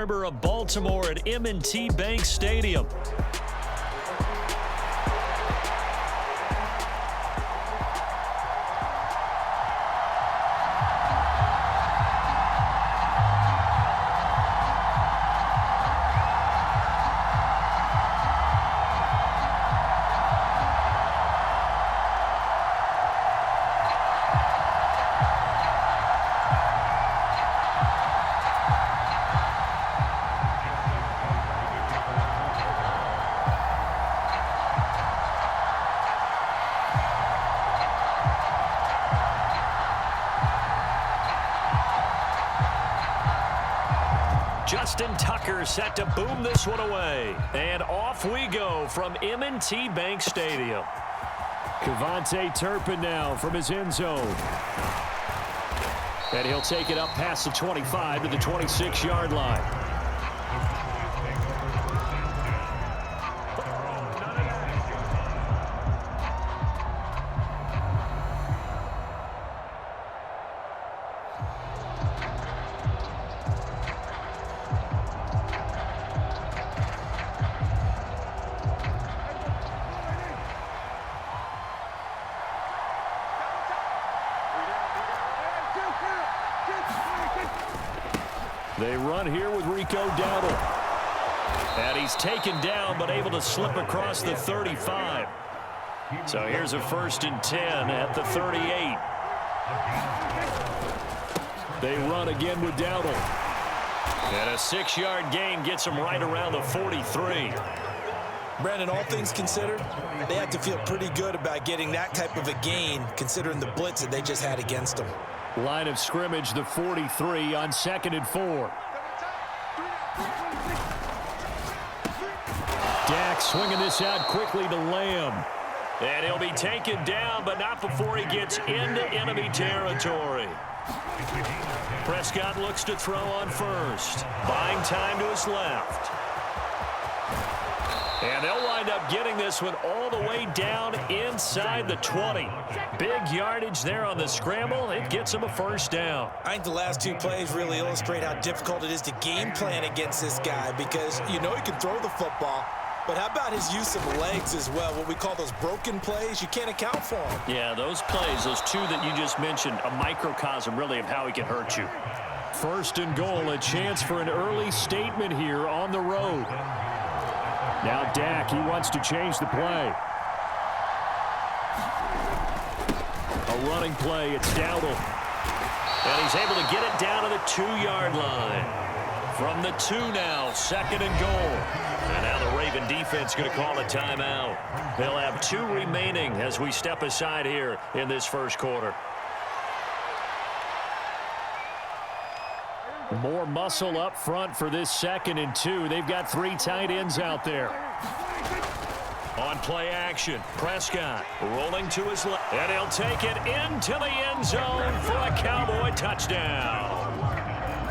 Harbor of Baltimore at M&T Bank Stadium. Justin Tucker set to boom this one away. And off we go from M&T Bank Stadium. Kevontae Turpin now from his end zone. And he'll take it up past the 25 to the 26-yard line. They run here with Rico Dowdle. And he's taken down but able to slip across the 35. So here's a 1st and 10 at the 38. They run again with Dowdle. And a 6-yard gain gets him right around the 43. Brandon, all things considered, they have to feel pretty good about getting that type of a gain considering the blitz that they just had against them. Line of scrimmage, the 43 on 2nd and 4. Dak swinging this out quickly to Lamb. And he'll be taken down, but not before he gets into enemy territory. Prescott looks to throw on first. Buying time to his left. And they'll wind up getting this one all the way down inside the 20. Big yardage there on the scramble. It gets him a 1st down. I think the last 2 plays really illustrate how difficult it is to game plan against this guy because you know he can throw the football, but how about his use of legs as well? What we call those broken plays, you can't account for them. Yeah, those plays, those 2 that you just mentioned, a microcosm really of how he can hurt you. 1st and goal, a chance for an early statement here on the road. Now Dak, he wants to change the play. A running play, it's Dowdle. And he's able to get it down to the 2-yard line. From the 2 now, 2nd and goal. And now the Raven defense going to call a timeout. They'll have 2 remaining as we step aside here in this 1st quarter. More muscle up front for this 2nd and 2. They've got 3 tight ends out there. On play action, Prescott rolling to his left. And he'll take it into the end zone for a Cowboy touchdown.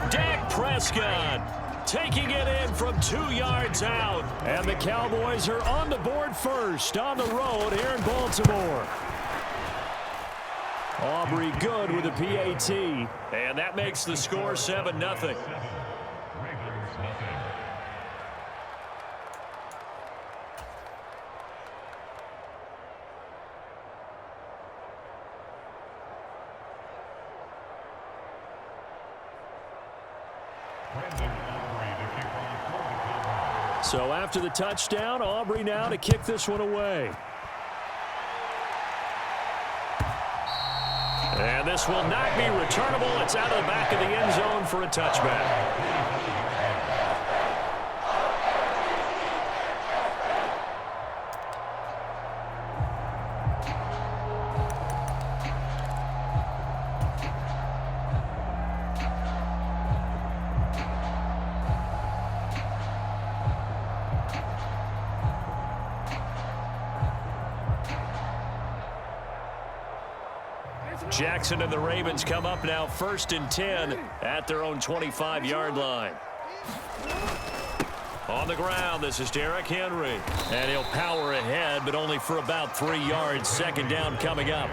Dak Prescott taking it in from 2 yards out. And the Cowboys are on the board first on the road here in Baltimore. Aubrey good with a PAT. And that makes the score 7-0. So after the touchdown, Aubrey now to kick this one away. And this will not be returnable. It's out of the back of the end zone for a touchback. Jackson and the Ravens come up now 1st and 10 at their own 25-yard line. On the ground, this is Derrick Henry. And he'll power ahead, but only for about 3 yards. 2nd down coming up.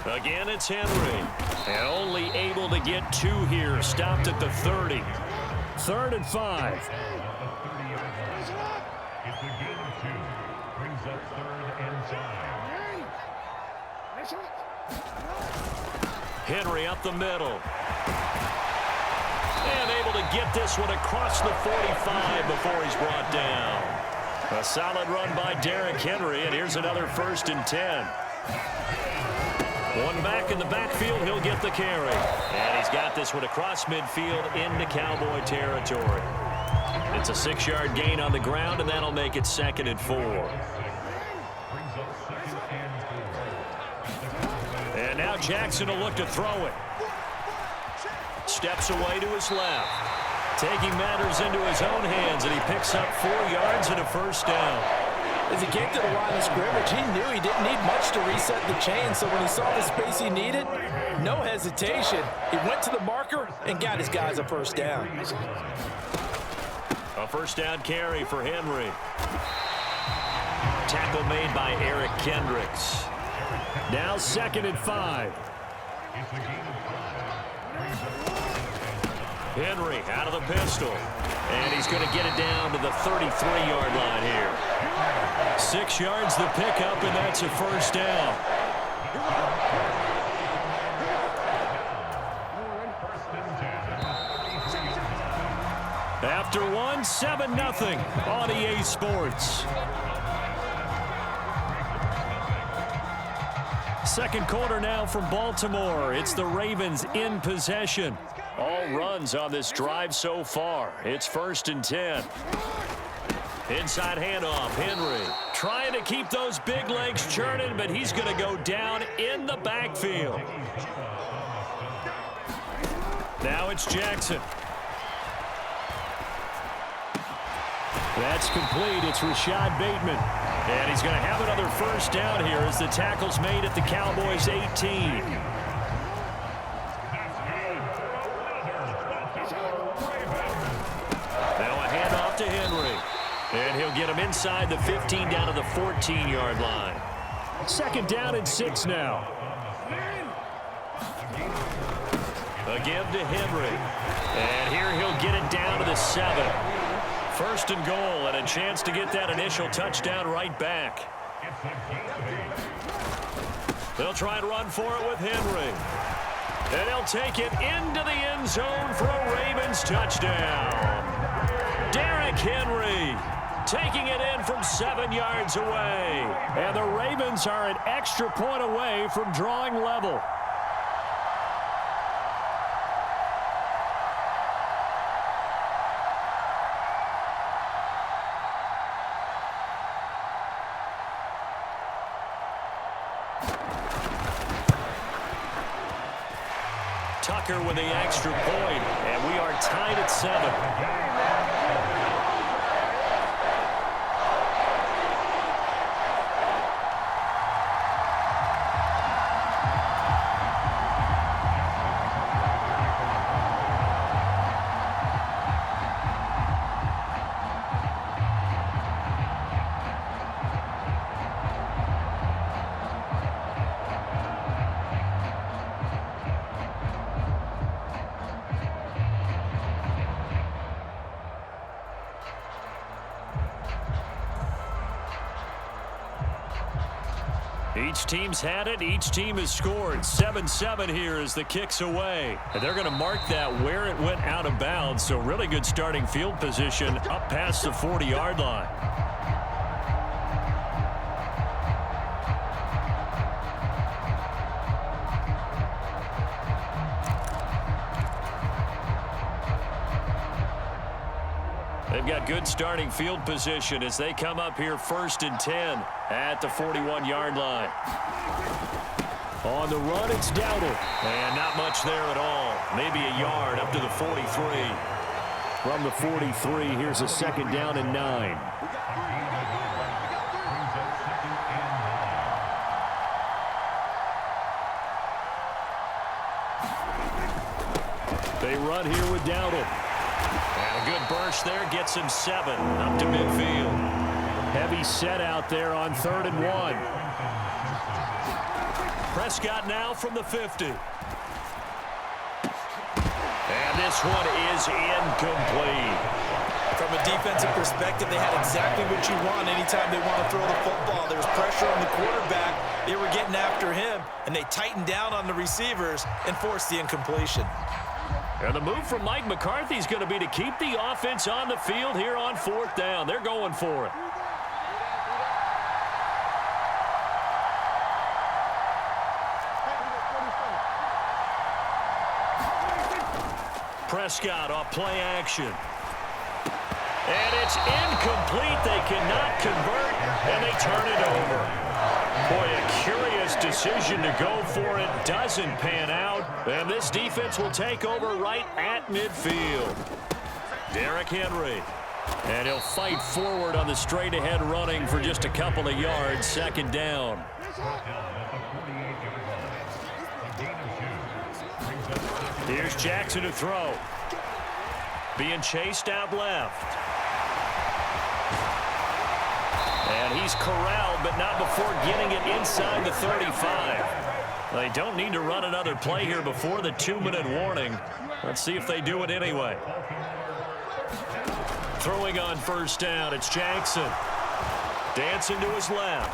Again, it's Henry. And only able able to get 2 here. Stopped at the 30. 3rd and 5. Henry up the middle. And able to get this one across the 45 before he's brought down. A solid run by Derrick Henry, and here's another 1st and 10. One back in the backfield, he'll get the carry. And he's got this one across midfield into Cowboy territory. It's a 6-yard gain on the ground, and that'll make it 2nd and 4. And now Jackson will look to throw it. Steps away to his left. Taking matters into his own hands, and he picks up 4 yards and a 1st down. As he came to the line of scrimmage, he knew he didn't need much to reset the chain, so when he saw the space he needed, no hesitation. He went to the marker and got his guys a 1st down. A 1st down carry for Henry. Tackle made by Eric Kendricks. Now 2nd and 5. Henry out of the pistol. And he's going to get it down to the 33-yard line here. 6 yards the pickup, and that's a 1st down. After 1, 7-0 on EA Sports. 2nd quarter now from Baltimore. It's the Ravens in possession. All runs on this drive so far. It's 1st and 10. Inside handoff, Henry. Trying to keep those big legs churning, but he's going to go down in the backfield. Now it's Jackson. That's complete. It's Rashad Bateman. And he's going to have another 1st down here as the tackle's made at the Cowboys' 18. Now a handoff to Henry. And he'll get him inside the 15 down to the 14-yard line. 2nd down and 6 now. A give to Henry. And here he'll get it down to the 7. 1st and goal, and a chance to get that initial touchdown right back. They'll try and run for it with Henry. And they'll take it into the end zone for a Ravens touchdown. Derrick Henry taking it in from 7 yards away. And the Ravens are an extra point away from drawing level. Tucker with the extra point, and we are tied at 7. Each team's had it. Each team has scored. 7-7 here as the kick's away. And they're going to mark that where it went out of bounds. So really good starting field position up past the 40-yard line. They've got good starting field position as they come up here 1st and 10 at the 41-yard line. On the run, it's Dowdle. And not much there at all. Maybe a yard up to the 43. From the 43, here's a 2nd down and 9. They run here with Dowdle. And a good burst there gets him 7 up to midfield. Heavy set out there on 3rd and 1. Prescott now from the 50. this one is incomplete. From a defensive perspective, they had exactly what you want anytime they want to throw the football. There was pressure on the quarterback. They were getting after him, and they tightened down on the receivers and forced the incompletion. And the move from Mike McCarthy is going to be to keep the offense on the field here on 4th down. They're going for it. Prescott off play action. And it's incomplete. They cannot convert, and they turn it over. Boy, a curious decision to go for it. Doesn't pan out, and this defense will take over right at midfield. Derrick Henry. And he'll fight forward on the straight-ahead running for just a couple of yards. 2nd down. Here's Jackson to throw. Being chased out left. And he's corralled, but not before getting it inside the 35. They don't need to run another play here before the 2-minute warning. Let's see if they do it anyway. Throwing on 1st down, it's Jackson. Dancing to his left.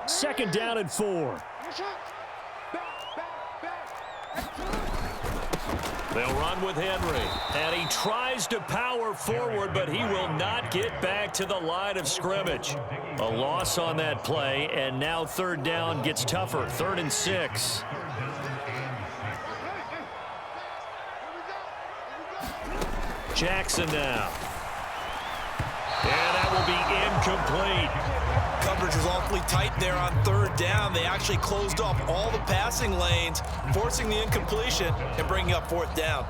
Second down and 4. They'll run with Henry, and he tries to power forward, but he will not get back to the line of scrimmage. A loss on that play, and now 3rd down gets tougher. 3rd and 6. Jackson now. And that will be incomplete. Coverage was awfully tight there on 3rd down. They actually closed off all the passing lanes, forcing the incompletion and bringing up 4th down.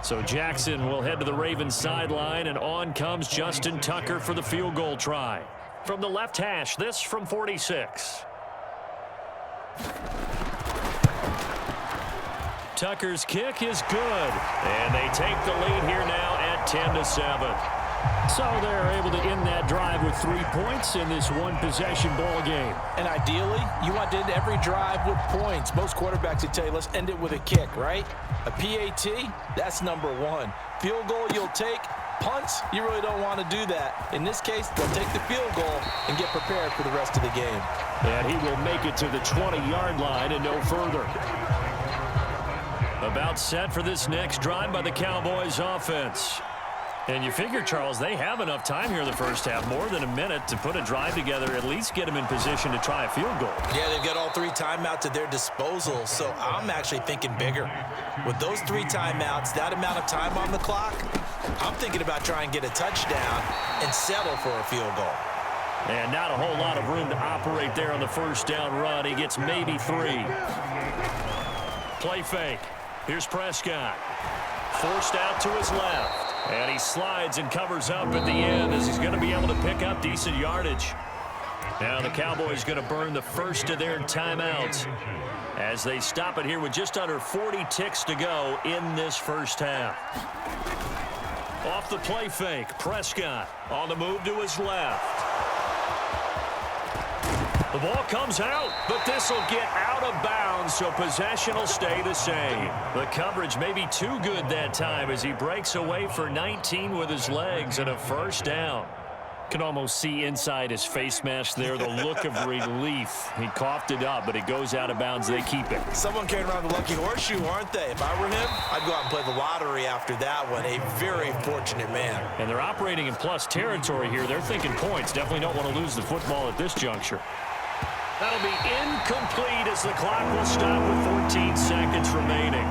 So Jackson will head to the Ravens sideline, and on comes Justin Tucker for the field goal try. From the left hash, this from 46. Tucker's kick is good, and they take the lead here now at 10-7. So they're able to end that drive with 3 points in this one-possession ball game. And ideally, you want to end every drive with points. Most quarterbacks would tell you, let's end it with a kick, right? A PAT, that's number 1. Field goal you'll take. Punts, you really don't want to do that. In this case, they'll take the field goal and get prepared for the rest of the game. And he will make it to the 20-yard line and no further. About set for this next drive by the Cowboys offense. And you figure, Charles, they have enough time here in the first half, more than a minute, to put a drive together, at least get them in position to try a field goal. Yeah, they've got all 3 timeouts at their disposal, so I'm actually thinking bigger. With those 3 timeouts, that amount of time on the clock, I'm thinking about trying to get a touchdown and settle for a field goal. And not a whole lot of room to operate there on the 1st down run. He gets maybe 3. Play fake. Here's Prescott. Forced out to his left. And he slides and covers up at the end as he's going to be able to pick up decent yardage. Now the Cowboys going to burn the first of their timeouts as they stop it here with just under 40 ticks to go in this first half. Off the play fake, Prescott on the move to his left. The ball comes out, but this will get out of bounds, so possession will stay the same. The coverage may be too good that time as he breaks away for 19 with his legs and a 1st down. Can almost see inside his face mask there the look of relief. He coughed it up, but it goes out of bounds. They keep it. Someone carrying around the lucky horseshoe, aren't they? If I were him, I'd go out and play the lottery after that one. A very fortunate man. And they're operating in plus territory here. They're thinking points. Definitely don't want to lose the football at this juncture. That'll be incomplete as the clock will stop with 14 seconds remaining.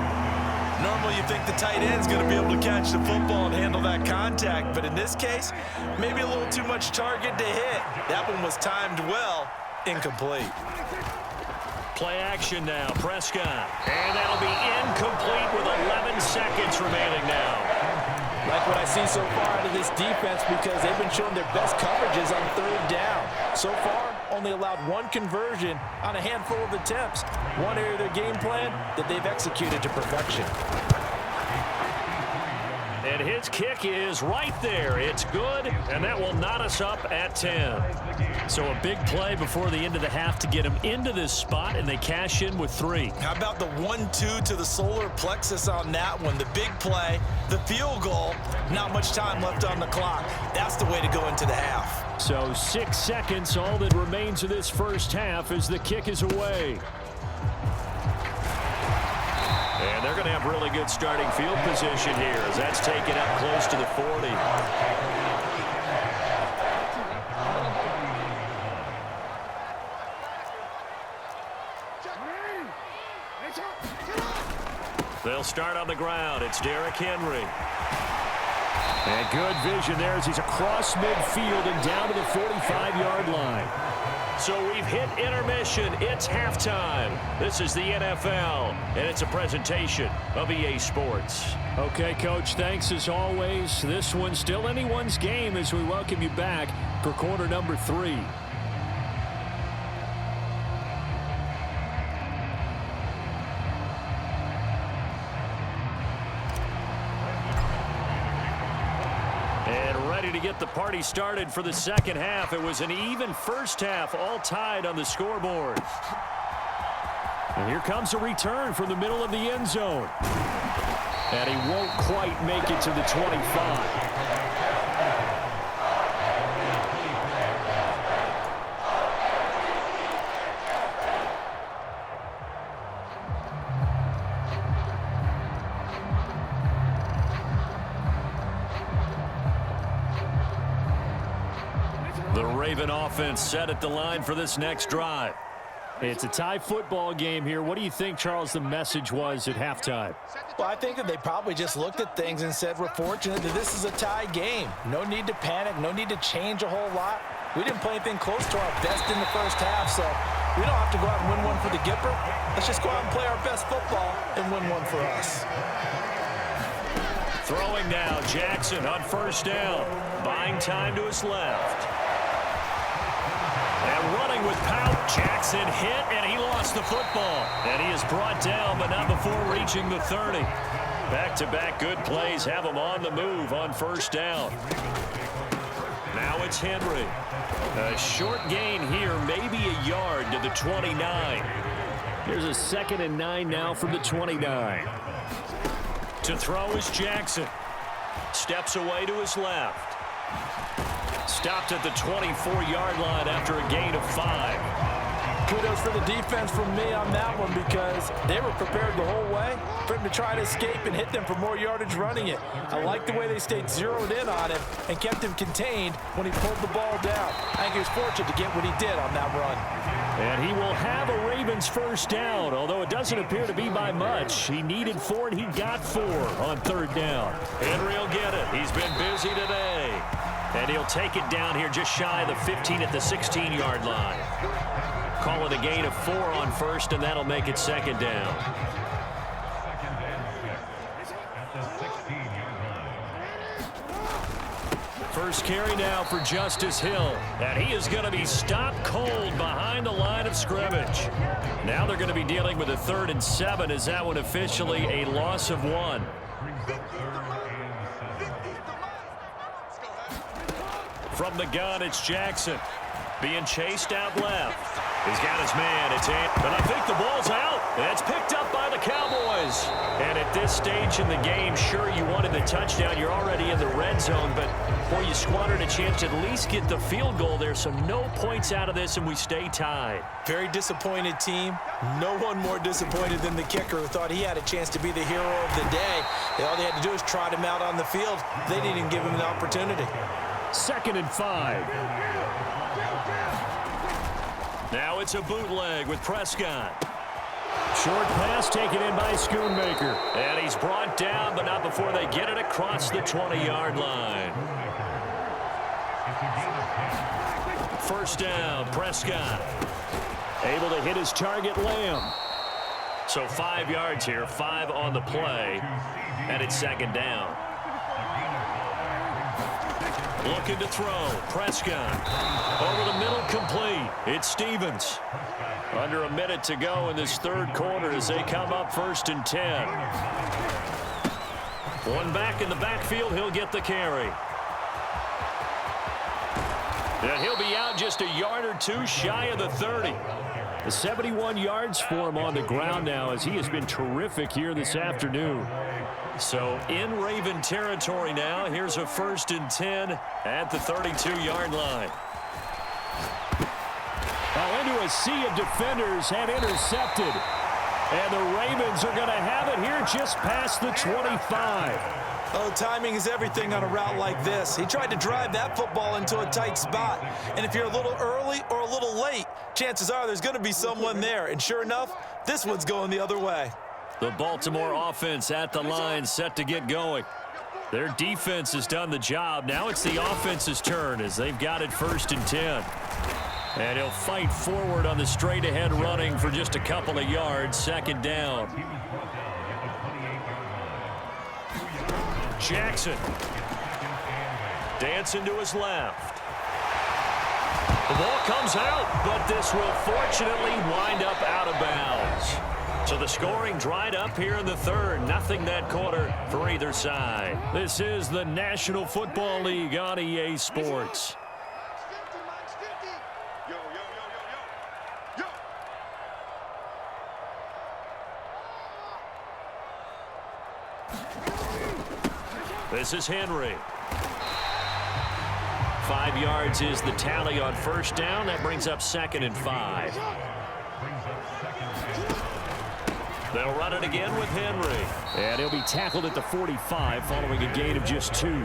Normally you think the tight end's going to be able to catch the football and handle that contact, but in this case, maybe a little too much target to hit. That one was timed well, incomplete. Play action now, Prescott. And that'll be incomplete with 11 seconds remaining now. Like what I see so far out of this defense, because they've been showing their best coverages on 3rd down. So far, only allowed 1 conversion on a handful of attempts. One area of their game plan that they've executed to perfection. And his kick is right there. It's good, and that will knot us up at 10. So a big play before the end of the half to get him into this spot, and they cash in with 3. How about the 1-2 to the solar plexus on that one? The big play, the field goal, not much time left on the clock. That's the way to go into the half. So 6 seconds, all that remains of this first half as the kick is away. And they're going to have really good starting field position here as that's taken up close to the 40. They'll start on the ground. It's Derrick Henry. And good vision there as he's across midfield and down to the 45-yard line. So we've hit intermission. It's halftime. This is the NFL, and it's a presentation of EA Sports. Okay, Coach, thanks as always. This one's still anyone's game as we welcome you back for quarter number 3. To get the party started for the second half. It was an even first half, all tied on the scoreboard. And here comes a return from the middle of the end zone. And he won't quite make it to the 25. The Raven offense set at the line for this next drive. It's a tie football game here. What do you think, Charles, the message was at halftime? Well, I think that they probably just looked at things and said, we're fortunate that this is a tie game. No need to panic. No need to change a whole lot. We didn't play anything close to our best in the first half, so we don't have to go out and win one for the Gipper. Let's just go out and play our best football and win one for us. Throwing now, Jackson on first down. Buying time to his left. And running with power. Jackson hit, and he lost the football. And he is brought down, but not before reaching the 30. Back-to-back good plays have him on the move on first down. Now it's Henry. A short gain here, maybe a yard to the 29. Here's a 2nd and 9 now from the 29. To throw is Jackson. Steps away to his left. Stopped at the 24-yard line after a gain of 5. Kudos for the defense from me on that one because they were prepared the whole way for him to try to escape and hit them for more yardage running it. I like the way they stayed zeroed in on him and kept him contained when he pulled the ball down. I think he was fortunate to get what he did on that run. And he will have a Ravens first down, although it doesn't appear to be by much. He needed 4, and he got 4 on third down. Henry will get it. He's been busy today. And he'll take it down here just shy of the 15 at the 16-yard line. Call it a gain of 4 on first, and that'll make it second down. First carry now for Justice Hill. And he is going to be stopped cold behind the line of scrimmage. Now they're going to be dealing with a 3rd and 7 as that one officially a loss of 1. From the gun, it's Jackson. Being chased out left. He's got his man. It's in. But I think the ball's out. And it's picked up by the Cowboys. And at this stage in the game, sure, you wanted the touchdown. You're already in the red zone. But, boy, you squandered a chance to at least get the field goal there. So no points out of this, and we stay tied. Very disappointed team. No one more disappointed than the kicker who thought he had a chance to be the hero of the day. All they had to do is trot him out on the field. They didn't even give him the opportunity. 2nd and 5. Now it's a bootleg with Prescott. Short pass taken in by Schoonmaker. And he's brought down, but not before they get it across the 20-yard line. First down, Prescott. Able to hit his target, Lamb. So 5 yards here, 5 on the play, and it's second down. Looking to throw. Prescott. Over the middle, complete. It's Stevens. Under a minute to go in this third quarter as they come up 1st and 10. One back in the backfield. He'll get the carry. And he'll be out just a yard or two shy of the 30. 71 yards for him on the ground now as he has been terrific here this afternoon. So in Raven territory now. Here's a 1st and 10 at the 32-yard line. Into a sea of defenders and intercepted. And the Ravens are going to have it here just past the 25. Oh, timing is everything on a route like this. He tried to drive that football into a tight spot. And if you're a little early or a little late, chances are there's going to be someone there. And sure enough, this one's going the other way. The Baltimore offense at the line, set to get going. Their defense has done the job. Now it's the offense's turn as they've got it 1st and 10. And he'll fight forward on the straight-ahead running for just a couple of yards. 2nd down. Jackson. Dancing to his left. The ball comes out, but this will fortunately wind up out of bounds. So the scoring dried up here in the 3rd. Nothing that quarter for either side. This is the National Football League on EA Sports. This is Henry. 5 yards is the tally on 1st down. That brings up 2nd and 5. They'll run it again with Henry. And he'll be tackled at the 45 following a gain of just 2.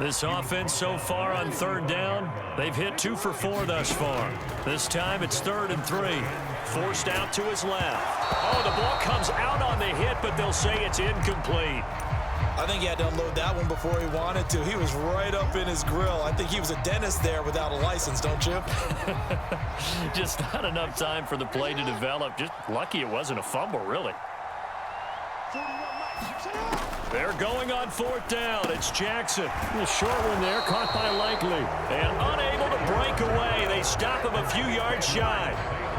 This offense so far on 3rd down, they've hit 2 for 4 thus far. This time it's 3rd and 3. Forced out to his left. Oh, the ball comes out on the hit, but they'll say it's incomplete. I think he had to unload that one before he wanted to. He was right up in his grill. I think he was a dentist there without a license, don't you? Just not enough time for the play to develop. Just lucky it wasn't a fumble, really. They're going on 4th down. It's Jackson. A short one there, caught by Likely. And unable to break away. They stop him a few yards shy.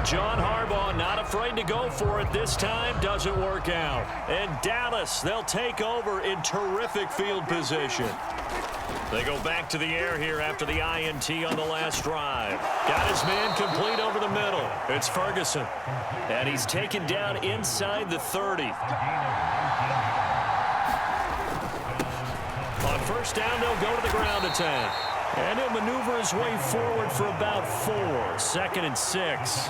John Harbaugh not afraid to go for it this time. Doesn't work out. And Dallas, they'll take over in terrific field position. They go back to the air here after the INT on the last drive. Got his man complete over the middle. It's Ferguson. And he's taken down inside the 30. On 1st down, they'll go to the ground attack. And he'll maneuver his way forward for about 4. 2nd and 6.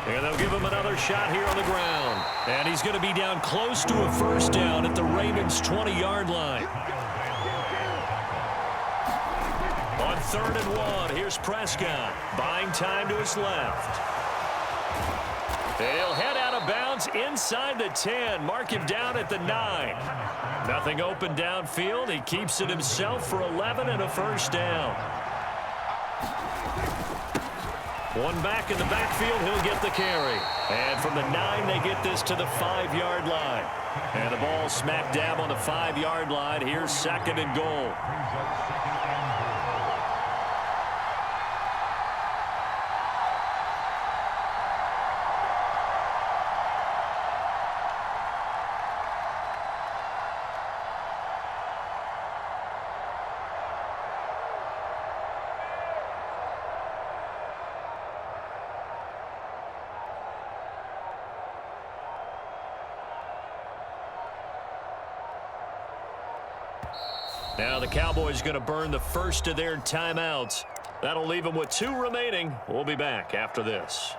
And they'll give him another shot here on the ground. And he's going to be down close to a 1st down at the Ravens' 20-yard line. On 3rd and 1, here's Prescott. Buying time to his left. He'll head out of bounds inside the 10. Mark him down at the 9. Nothing open downfield. He keeps it himself for 11 and a 1st down. One back in the backfield. He'll get the carry. And from the 9, they get this to the 5-yard line. And the ball smack dab on the 5-yard line. Here's 2nd and goal. Now the Cowboys going to burn the first of their timeouts. That'll leave them with 2 remaining. We'll be back after this.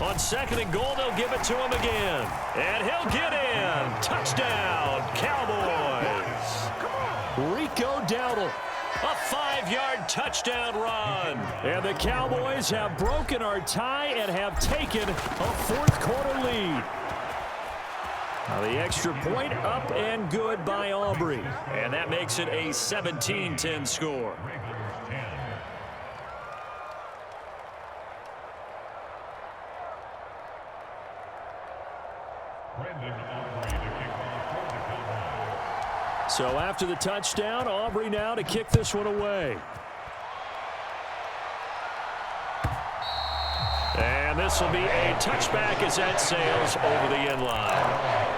On 2nd and goal, they'll give it to him again. And he'll get in. Touchdown, Cowboys. Rico Dowdle. A 5-yard touchdown run. And the Cowboys have broken our tie and have taken a 4th quarter lead. Now the extra point up and good by Aubrey. And that makes it a 17-10 score. So after the touchdown, Aubrey now to kick this one away. And this will be a touchback as that sails over the end line.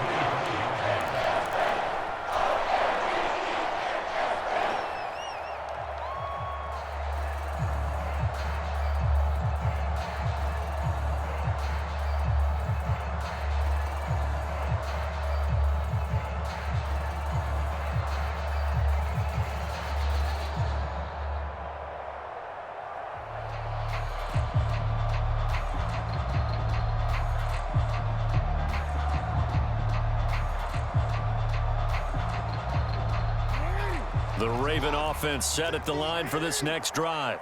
The Raven offense set at the line for this next drive.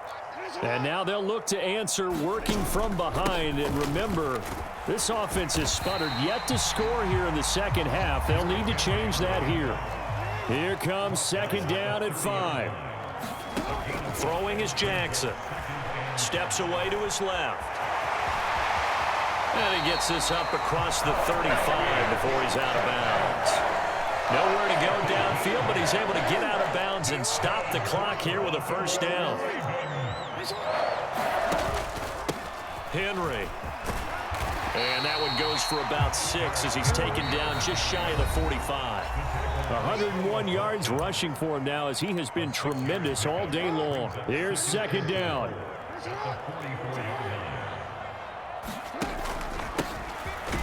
And now they'll look to answer working from behind. And remember, this offense has sputtered yet to score here in the second half. They'll need to change that here. Here comes second down at 5. Throwing is Jackson. Steps away to his left. And he gets this up across the 35 before he's out of bounds. Nowhere to go downfield, but he's able to get out of bounds and stop the clock here with a first down. Henry. And that one goes for about 6 as he's taken down just shy of the 45. 101 yards rushing for him now as he has been tremendous all day long. Here's second down.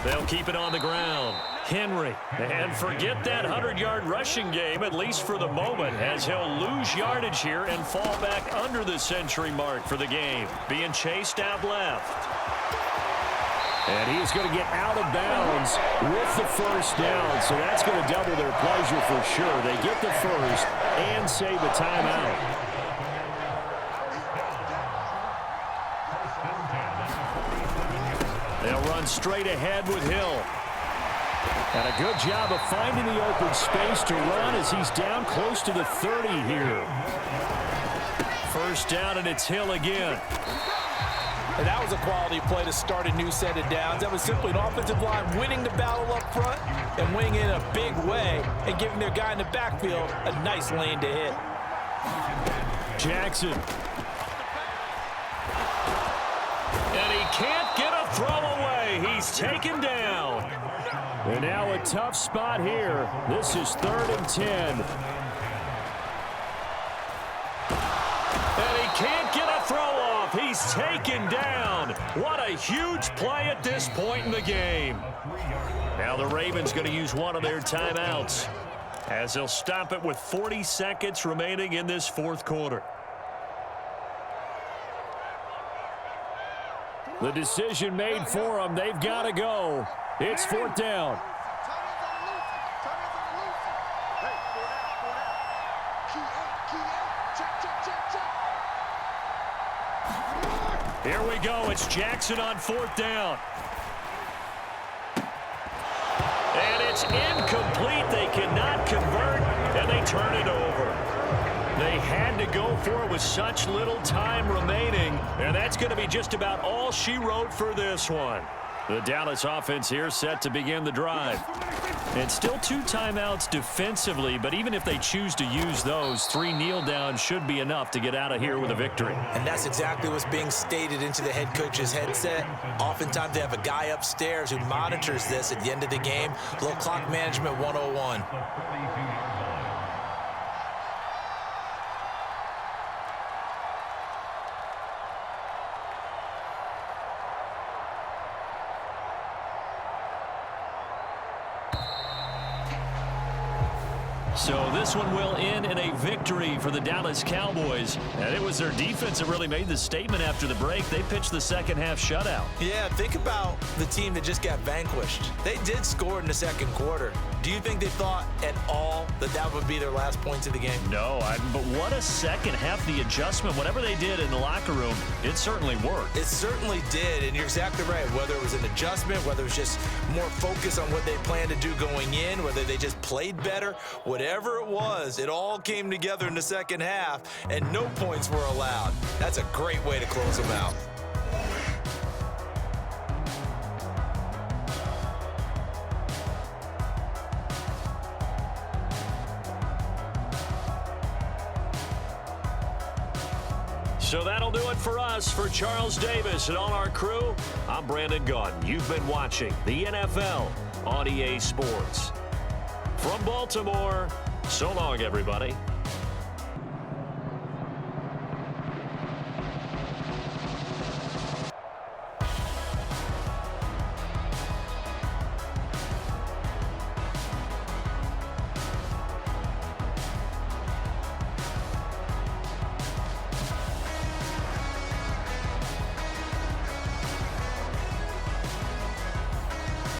They'll keep it on the ground. Henry. And forget that 100-yard rushing game, at least for the moment, as he'll lose yardage here and fall back under the century mark for the game. Being chased out left. And he's going to get out of bounds with the first down, so that's going to double their pleasure for sure. They get the first and save a timeout. They'll run straight ahead with Hill. And a good job of finding the open space to run as he's down close to the 30 here. First down, and it's Hill again. And that was a quality play to start a new set of downs. That was simply an offensive line winning the battle up front and winning in a big way and giving their guy in the backfield a nice lane to hit. Jackson. And he can't get a throw away. He's taken down. And now a tough spot here. This is 3rd and 10. And he can't get a throw off. He's taken down. What a huge play at this point in the game. Now the Ravens going to use one of their timeouts as they'll stop it with 40 seconds remaining in this fourth quarter. The decision made for them. They've got to go. It's 4th down. Here we go. It's Jackson on 4th down. And it's incomplete. They cannot convert, and they turn it over. They had to go for it with such little time remaining, and that's going to be just about all she wrote for this one. The Dallas offense here set to begin the drive. And still 2 timeouts defensively, but even if they choose to use those, 3 kneel downs should be enough to get out of here with a victory. And that's exactly what's being stated into the head coach's headset. Oftentimes they have a guy upstairs who monitors this at the end of the game. Little clock management 101. So this one will end in a victory for the Dallas Cowboys. And it was their defense that really made the statement after the break. They pitched the second half shutout. Yeah, think about the team that just got vanquished. They did score in the second quarter. Do you think they thought at all that that would be their last points of the game? No, but what a second half. The adjustment, whatever they did in the locker room, it certainly worked. It certainly did, and you're exactly right. Whether it was an adjustment, whether it was just more focus on what they planned to do going in, whether they just played better, whatever it was, it all came together in the second half, and no points were allowed. That's a great way to close them out. So that'll do it for us. For Charles Davis and all our crew, I'm Brandon Gaudin. You've been watching the NFL on EA Sports. From Baltimore, so long, everybody.